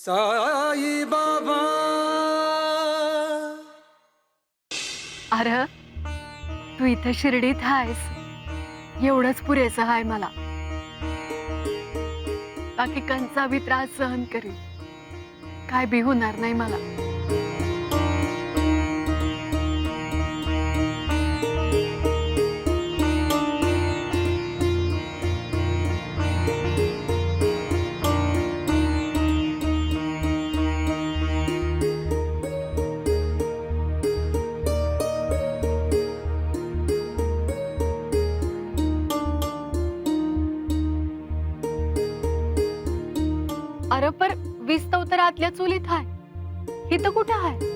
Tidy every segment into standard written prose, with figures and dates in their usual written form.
साई बाबा। अरे तू इथे शिर्डीत आहेस एवढंच पुरेसं आहे मला. बाकी कंचा बी त्रास सहन करीन, काय बी होणार नाही मला. अरे पर विस्तव तर आतल्या चुलीत आहे, इथं कुठं आहे?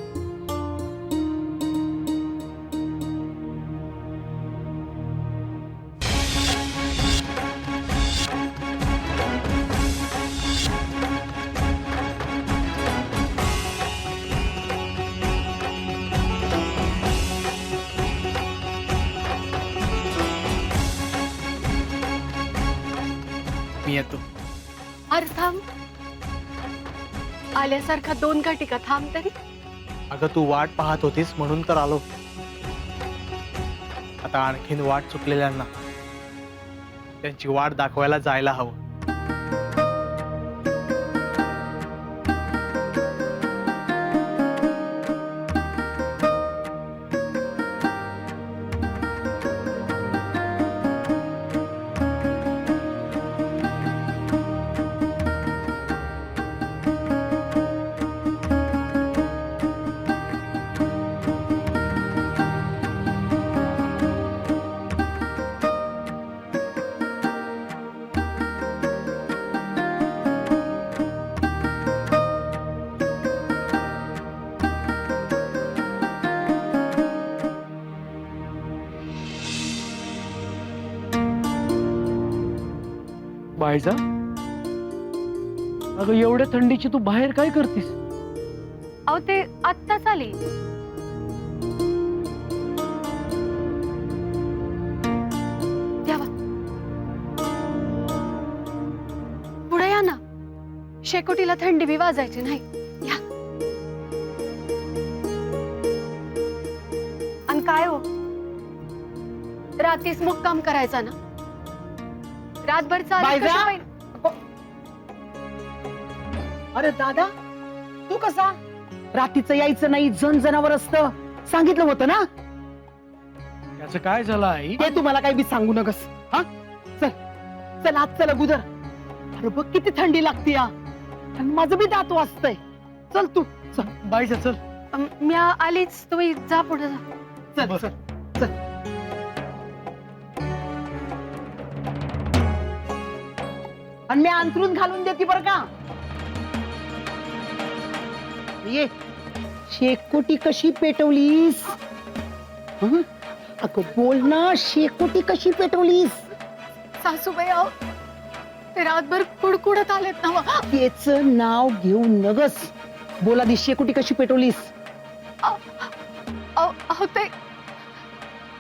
मी येतो. अरे थांब, आल्यासारखा 2 घटिका थांब तरी. अगं तू वाट पाहत होतीस म्हणून तर आलो. आता आणखीन वाट चुकलेल्यांना त्यांची वाट दाखवायला जायला हवं. बायजा, अगं एवढ्या थंडीची तू बाहेर काय करतीस? अहो ते आत्ताच आली. द्यावा पुढे या ना, शेकोटीला थंडी बी वाजायची नाही. या. आणि काय हो, रात्रीच मुक्काम करायचा ना? रातभर चालत बायजा? कशा होईल? अरे दादा, तू कसा? रात्रीचं यायचं नाही, जनावर असतं सांगितलं होतं ना. याचं काय झालं आई? ते तुम्हाला काही बी सांगू नकस. हा चल चल आज चल अगोदर. अरे बघ किती थंडी लागते या, आणि माझं बी दात वाजतंय. चल तू चल. बाईचा चल. मी आलीच, तुम्ही जा पुढे जा. चल चल चल. आणि मी अंथरून घालून देते बरं का. ये शेकोटी कशी पेटवलीस? हं? अगं बोल ना, शेकोटी कशी पेटवलीस? सासूबाई अहो, ते रातभर कुडकुडत आलेत ना. तेच नाव घेऊ नगस. बोला दी, शेकोटी कशी पेटवलीस? अहो ते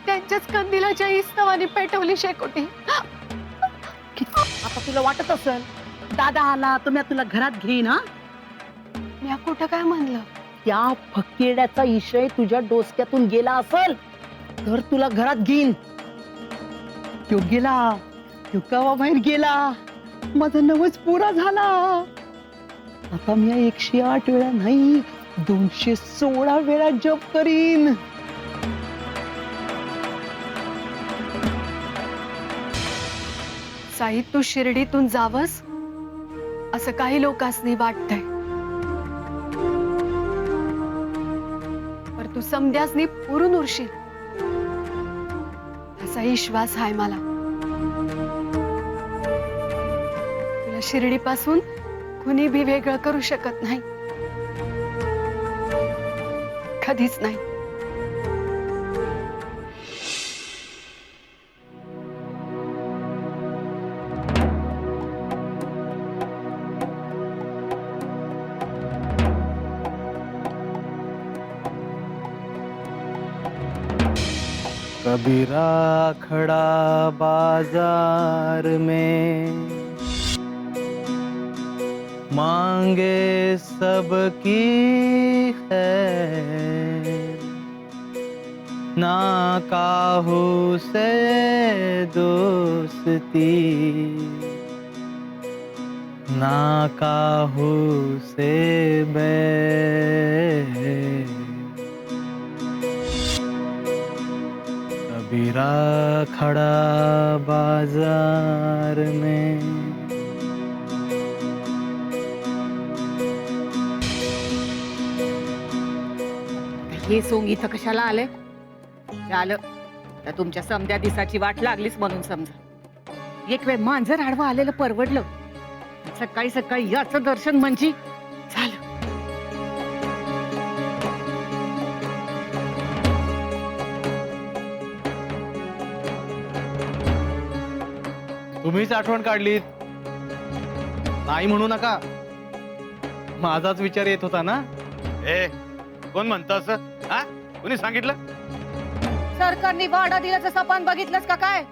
त्यांच्याच कंदिलाच्या इस्तवानी पेटवली शेकोटी. आता तुला वाटत असेल दादा आला तर मी तुला घरात घेईन. हा मी कुठं काय म्हणलं? त्या फकेड्याचा इशय तुझ्या डोसक्यातून गेला असेल तर तुला घरात घेईन. तो गेला, तो कवा बाहेर गेला, माझा नवस पुरा झाला. आता मी 108 वेळा नाही 216 वेळा जप करीन. साई, तू शिर्डीतून जावस असं काही लोकांनी वाटतंय, पर तू समध्यासनी पुरून उरशील असा विश्वास आहे मला. तुला शिर्डीपासून कुणी बी वेगळं करू शकत नाही, कधीच नाही. कबीरा खड़ा बाजार में मांगे सबकी खैर, ना काहू से दोस्ती, ना काहू से बैर, कबीरा खड़ा बाजार में। हे सोंग इथं कशाला आले? झालं तर तुमच्या समध्या दिसाची वाट लागलीच म्हणून समजा. एक वेळ मांजर आडवा आलेलं परवडलं. सकाळी सकाळी याचं दर्शन म्हणजे झालं. तुम्हीच आठवण काढलीत, नाही म्हणू नका. माझाच विचार येत होता ना. ए कोण म्हणतं असं? हा, कोणी सांगितलं? सरकारने वाडा दिल्याचं सपान बघितलंस का काय?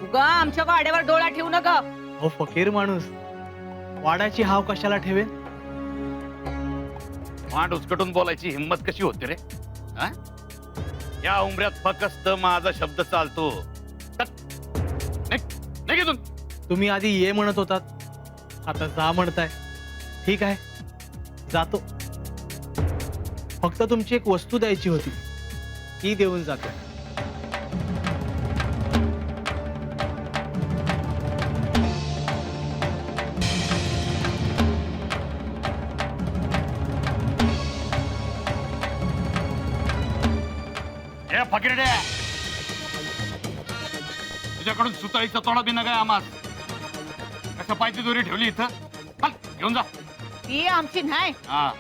उगा आमच्या वाड्यावर डोळा ठेवू नका. हो फकीर माणूस, वाड्याची हाव कशाला ठेवेन? मांड उचकटून बोलायची हिंमत कशी होते रे? हा? या उमऱ्यात फकस्त माझा शब्द चालतो. नाही घेतून. तुम्ही आधी ये म्हणत होतात, आता जा म्हणताय. ठीक आहे, जातो. फक्त तुमची एक वस्तू द्यायची होती, ती देऊन जातो. ए फकीरडे, तुझ्याकडून सुताळीचा तोडा बी नका आम्हाला. कसं पायची दोरी ठेवली इथं? चल घेऊन जा. ती आमची नाही. हा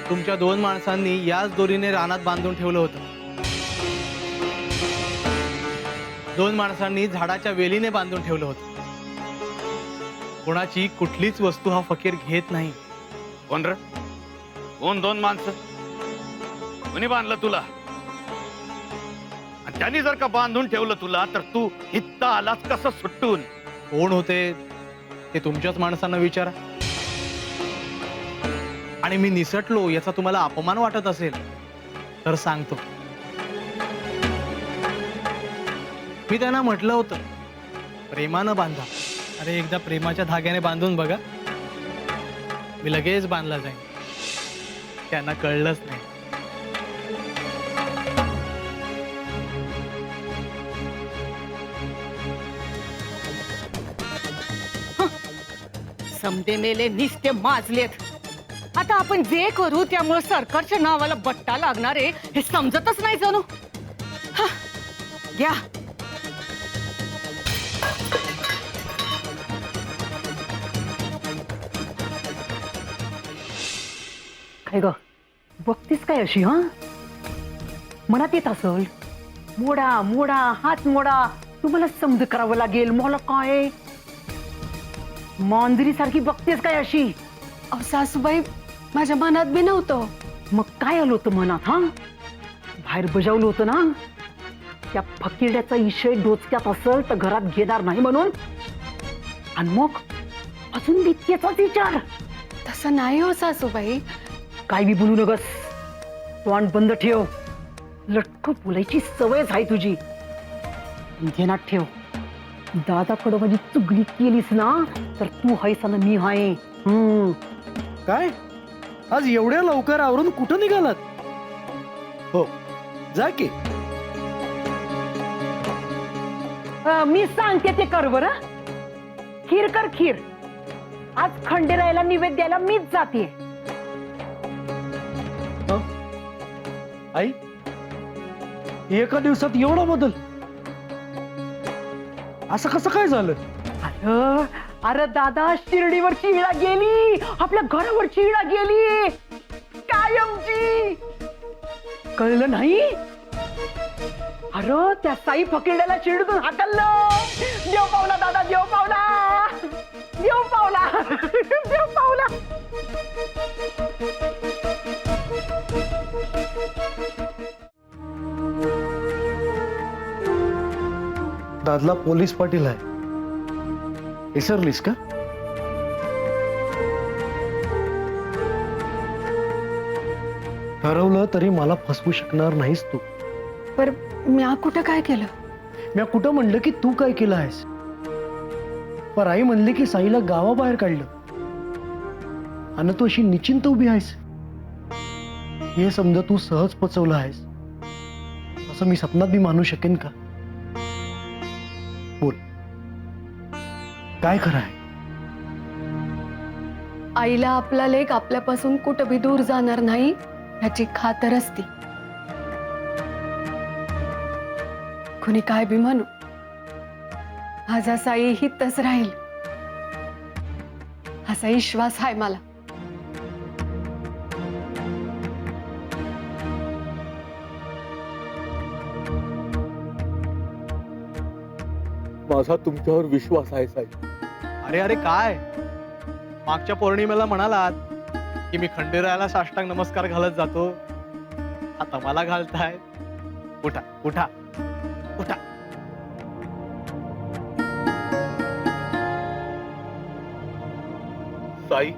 तुमच्या 2 माणसांनी याच दोरीने रानात बांधून ठेवलं होतं. 2 माणसांनी झाडाच्या वेलीने बांधून ठेवलं होतं. कोणाची कुठलीच वस्तू हा फकीर घेत नाही. कोण र? कोण 2 माणसं? कोणी बांधलं तुला? आणि त्यांनी जर का बांधून ठेवलं तुला, तर तू इथं आलास कसं सुटून? कोण होते ते तुमच्याच माणसांना विचारा. आणि मी निसटलो याचा तुम्हाला अपमान वाटत असेल तर सांगतो. मी त्यांना म्हटलं होतं, प्रेमानं बांधा. अरे एकदा प्रेमाच्या धाग्याने बांधून बघा, मी लगेच बांधला जाईन. त्यांना कळलंच नाही. समदे मेले निस्ते माजलेत. आता आपण जे करू त्यामुळे सरकारच्या नावाला बट्टा लागणार आहे हे समजतच नाही जणू. हा, घ्या. काय ग बघतीस काय अशी? हा, मनात येत असल मोडा मोडा हात मोडा, तुम्हाला समज करावं लागेल. मला काय मांजरी सारखी बघतेस काय अशी? अहो सासूबाई, माझ्या मनात बी नव्हतं. मग काय आलं होतं मनात? हा, बाहेर बजावलं होतं ना, त्या फकीरड्याचा इशय डोचक्यात असेल तर घरात घेणार नाही म्हणून. आणि मग अजून नित्याचाच विचार. तसं नाही हो सासूबाई. काय बी बोलू नगस, तोंड बंद ठेव. लटक बोलायची सवयच आहे तुझी. ध्यानात ठेव, दादाकडं माझी चुगली केलीस ना तर तू हायस ना मी हाय. काय आज एवढ्या लवकर आवरून कुठं निघालात? हो जा की. मी सांगते ते कर बरं. खीर कर खीर. आज खंडेरायाला निवेद्याला मीच जाते. आई, एका दिवसात एवढा बदल? असं कसं काय झालं? अरे अरे दादा, शिर्डीवरची इळा गेली, आपल्या घरावरची इळा गेली कायमची. कळलं नाही? अरे त्या साई फकीरड्याला शिर्डीतून हाकललं. देव पावला दादा, देव पावला, देव पावला, देव पावला. दादला पोलीस पाटील आहे. विसरलीस का? ठरवलं तरी मला फसवू शकणार नाहीस तू. पर म्या कुठं काय केलं? मी कुठं म्हणलं की तू काय केलं आहेस? पर आई म्हणली की साईला गावाबाहेर काढलं आणि तू अशी निश्चिंत उभी आहेस. हे समजा तू सहज पचवलं आहेस असं मी स्वप्नात बी मानू शकेन का? बोल, काय खरं आहे? आईला आपला लेक आपल्यापासून कुठं बी दूर जाणार नाही ह्याची खातर असती. कुणी काय बी म्हणू, माझा साई हितच राहील असा विश्वास आहे मला. माझा तुमच्यावर विश्वास आहे साई. अरे अरे काय, मागच्या पौर्णिमेला म्हणालात की मी खंडेरायाला साष्टांग नमस्कार घालत जातो, आता मला घालताय. उठा उठा उठा. साई,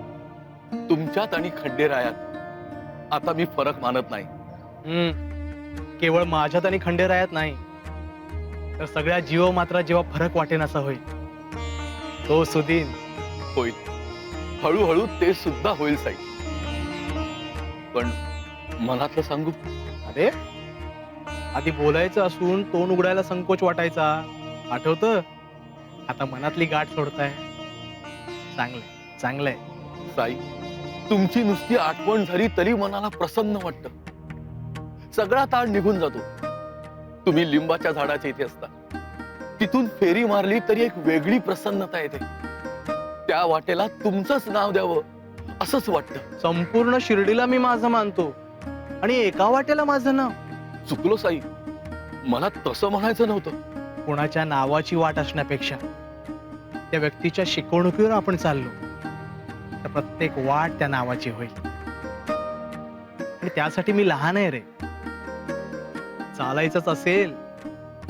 तुमच्यात आणि खंडेरायात आता मी फरक मानत नाही. केवळ माझ्यात आणि खंडेरायात नाही तर सगळ्या जीव मात्र जेव्हा फरक वाटेन असा होईल तो सुदीन. होईल, हळूहळू ते सुद्धा होईल साई. पण मनातलं सांगू, अरे आधी बोलायचं असून तोंड उघडायला संकोच वाटायचा, आठवतं? आता मनातली गाठ सोडताय. चांगलंय चांगलंय. साई, तुमची नुसती आठवण झाली तरी मनाला प्रसन्न वाटतं. सगळा ताण निघून जातो. तुम्ही लिंबाच्या झाडाच्या इथे असता, तिथून फेरी मारली तरी एक वेगळी प्रसन्नता येते. त्या वाटेला तुमचंच नाव द्यावं असंच वाटतं. संपूर्ण शिर्डीला मी माझं मानतो आणि एका वाटेला माझं नाव. चुकलो साई, मला तसं म्हणायचं नव्हतं. कोणाच्या नावाची वाट असण्यापेक्षा त्या व्यक्तीच्या शिकवणुकीवर आपण चाललो तर प्रत्येक वाट त्या नावाची होईल. आणि त्यासाठी मी लहान आहे रे. चालायचंच असेल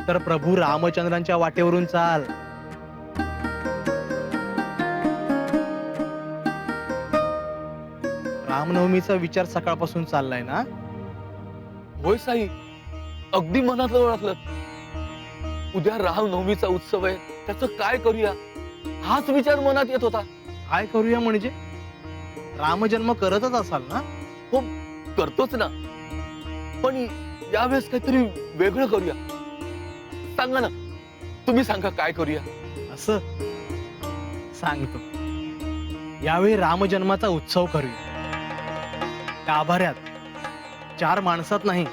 तर प्रभू रामचंद्रांच्या वाटेवरून चाल. रामनवमीचा विचार सकाळपासून चाललाय ना? होय साई, अगदी मनातलं ओळखलं. उद्या रामनवमीचा उत्सव आहे, त्याचं काय करूया हाच विचार मनात येत होता. काय करूया म्हणजे? रामजन्म करतच असाल ना? हो, करतोच ना, पण यावेळेस काहीतरी वेगळं करूया. सांगा ना, तुम्ही सांगा काय करूया. असं सांगतो, यावेळी रामजन्माचा उत्सव करूया. गाभाऱ्यात 4 माणसात नाही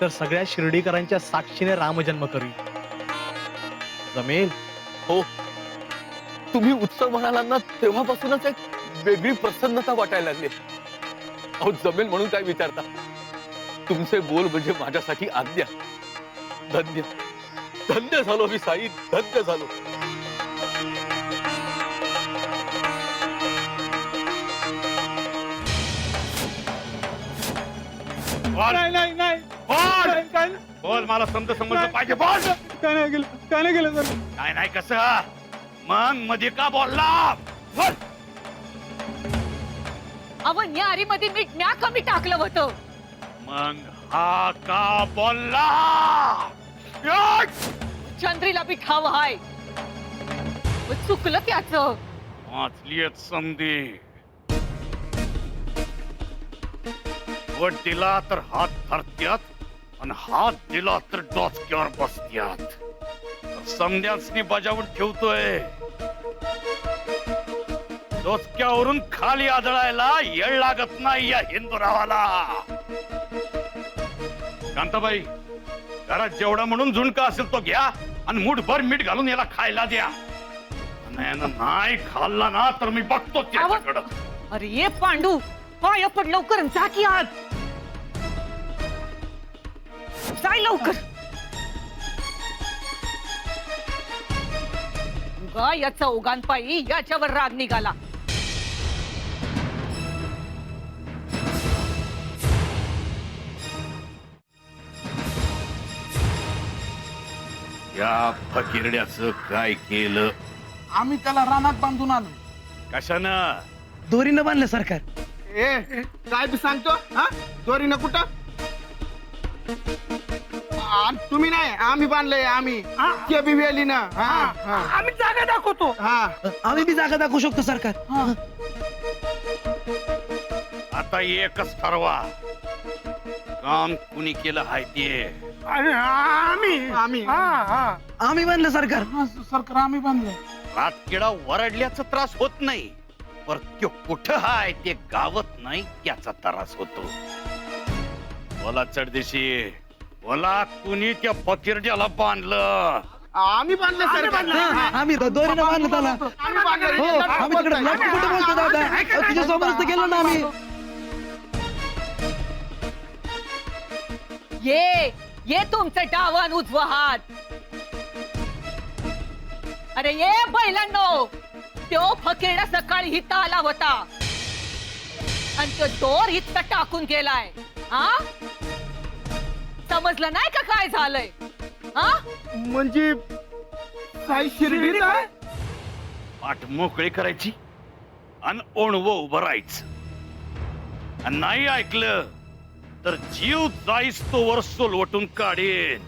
तर सगळ्या शिर्डीकरांच्या साक्षीने रामजन्म करूया. जमेल? हो, तुम्ही उत्सव म्हणाला ना तेव्हापासूनच एक वेगळी प्रसन्नता वाटायला लागली. अहो, जमेल म्हणून काय विचारता? तुमचे बोल म्हणजे माझ्यासाठी आज्ञा. धन्य धन्य झालो मी साई, धन्य झालो. नाही नाही नाही. बोल काय बोल, मला समज पाहिजे. बोल. नाही केलं, काय नाही केलं सर. काय नाही कसं? मग मध्ये का बोलला? बोल. अवन या आरीमध्ये मीठ म्या कमी टाकलं होतं. मग हा का बोलला? याक! चंद्रीला बी ठाव हाय, चुकलं त्याचं. वाचलीयत संधी. वट दिला तर हात धरत्यात आणि हात दिला तर डोचक्यावर बसत्यात. समध्यासनी बजावून ठेवतोय. डोचक्यावरून खाली आदळायला येळ लागत नाही या हिंदुरावाला. कांताबाई, घरात जेवढा म्हणून झुणका असेल तो घ्या आणि मूठभर मीठ घालून याला खायला द्या. नाही खाल्ला ना तर मी बघतो त्याच्याकडं. अरे ये पांडू, पाय पड लवकर, जा की आत. जाय लवकर. गा याचा ओगान पायी याच्यावर राग निघाला. या फकिरड्याचं काय केलं? आम्ही त्याला रानात बांधून आलो. कशानं? दोरीनं बांधलं सरकार. काय बी सांगतो हा? दोरीनं कुठं? तुम्ही नाही, आम्ही बांधलंय. आम्ही ते बी वेलीनं. आम्ही जागा दाखवतो. आम्ही बी जागा दाखवू शकतो सरकार. आता एकच ठरवा, काम कुणी केलं हाय ते. आम्ही आम्ही बांधलं सरकार. सरकार आम्ही बांधलंय. रातकिडा वरडल्याचा त्रास होत नाही, पर त्यो कुठं हाय ते गावत नाही त्याचा त्रास होतो. बोला चढदेशी, बोला कुणी त्या फकिरड्याला बांधलं? आम्ही बांधलं सरकार. आम्ही दोरीनं बांधलं त्याला. आम्ही बांधलं. हो, आम्ही तिकडे लाटू कुठे बोलतो दादा? तुझ्या सोबतच गेलो ना आम्ही. ये तुमचं डावान उजवा हात. अरे ये बैलांनो, त्यो फकीरडा सकाळी हिता आला होता आणि तो दोर हित टाकून गेलाय. हा, समजलं नाही का काय झालंय? हा, म्हणजे साई शिर्डीत आहे. पाठ मोकळी करायची आणि ओणवं उभं राहायचं. आणि नाही ऐकलं तर जीव जाईस तो वर सोलवटून काढेन.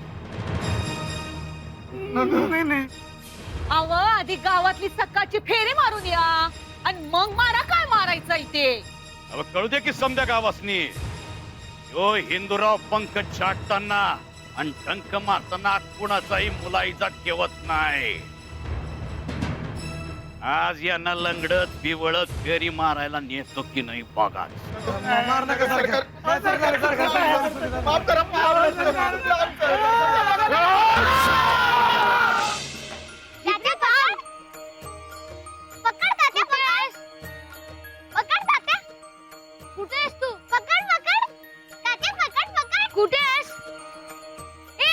अव आधी गावातली सकाळची फेरी मारून या आणि मग मारा काय मारायचं इथे. अब कळू दे की समध्या गावासनी, यो हिंदूराव पंख छाटताना आणि टंक मारताना कुणाचाही मुलाईचा ठेवत नाही. आज यांना लंगडत बिवळत फेरी मारायला नेतो की नाही बघा. कुठे आहेस तू? पकड पकड तात्या, पकड पकड. कुठे आहेस? ए,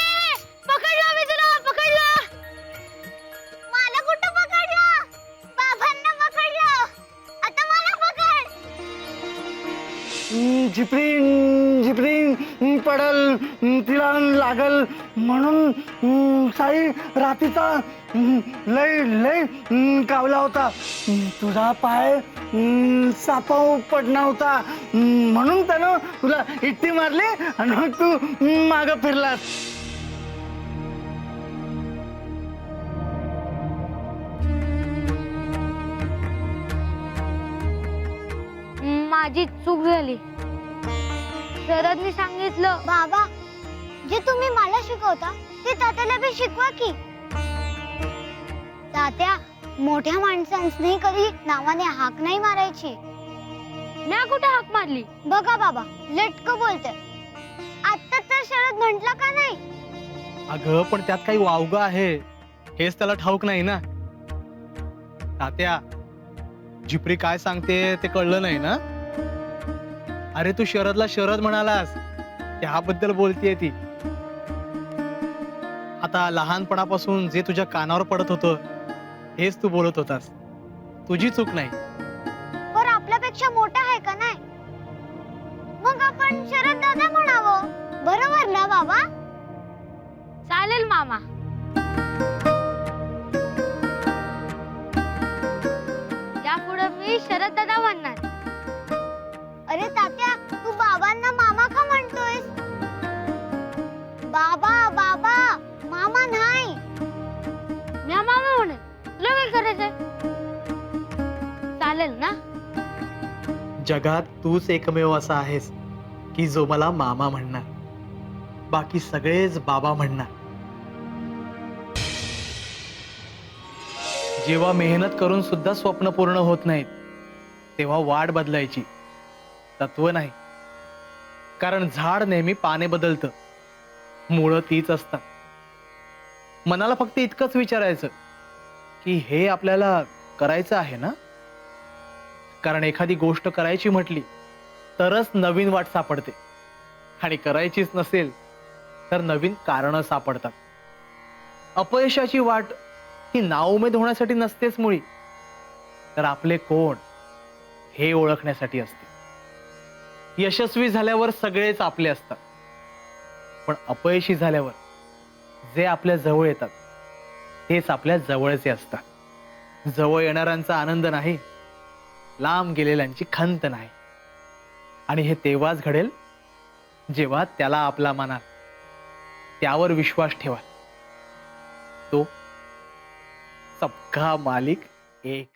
पकडला मी तुला, पकडला. मला कुठं पकडलं? बाबांना पकडलं. आता मला पकड. झिपरी पडल, तिला लागल म्हणून साई रात्रीचा लय लय कावला होता. तुझा पाय सापाव पडला होता म्हणून त्यानं तुला इट्टी मारली आणि मग तू माग फिरलास. माझी चूक झाली. शरदने सांगितलं. बाबा, जे तुम्ही मला शिकवता ते तात्याला बी शिकवा की. तात्या, मोठ्या माणसांनी कधी नावाने हाक नाही मारायची. मी कुठे हाक मारली? बघा बाबा, लटक बोलते. आता तर शरद म्हटला का नाही? अगं पण त्यात काही वावगं आहे हेच त्याला ठाऊक नाही ना. तात्या, जिप्री काय सांगते ते कळलं नाही ना? अरे तू शरदला शरद म्हणालास, त्याबद्दल बोलतीये ती. आता लहानपणापासून जे तुझ्या कानावर पडत होतं हेच तू बोलत होतास. तुझी चूक नाही. पर आपल्यापेक्षा मोठा आहे का नाही? मग आपण शरद दादा म्हणावं. बरोबर ना बाबा? चालेल मामा. यापुढे मी शरद दादा म्हणणार. अरे तात्या, तू बाबांना मामा का म्हणतोयस? बाबा बाबा, मामा नाही. मी मामा म्हणे. तुला काय करायचंय? चालेल ना? जगात तूच एकमेव असा आहेस की जो मला मामा म्हणणार, बाकी सगळेच बाबा म्हणणार. जेव्हा मेहनत करून सुद्धा स्वप्न पूर्ण होत नाहीत तेव्हा वाट बदलायची, तत्व नाही. कारण झाड नेहमी पाने बदलतं, मुळं तीच असतात. मनाला फक्त इतकंच विचारायचं की हे आपल्याला करायचं आहे ना? कारण एखादी गोष्ट करायची म्हटली तरच नवीन वाट सापडते, आणि करायचीच नसेल तर नवीन कारणं सापडतात. अपयशाची वाट ही नाउमेद होण्यासाठी नसतेच मुळी, तर आपले कोण हे ओळखण्यासाठी असते. यशस्वी झाल्यावर सगळेच आपले असतात, पण अपयशी झाल्यावर जे आपल्या जवळ येतात तेच आपल्या जवळचे असतात. जवळ येणाऱ्यांचा आनंद नाही, लांब गेलेल्यांची खंत नाही. आणि हे तेव्हाच घडेल जेव्हा त्याला आपला मानाल, त्यावर विश्वास ठेवाल. तो सबका मालिक एक.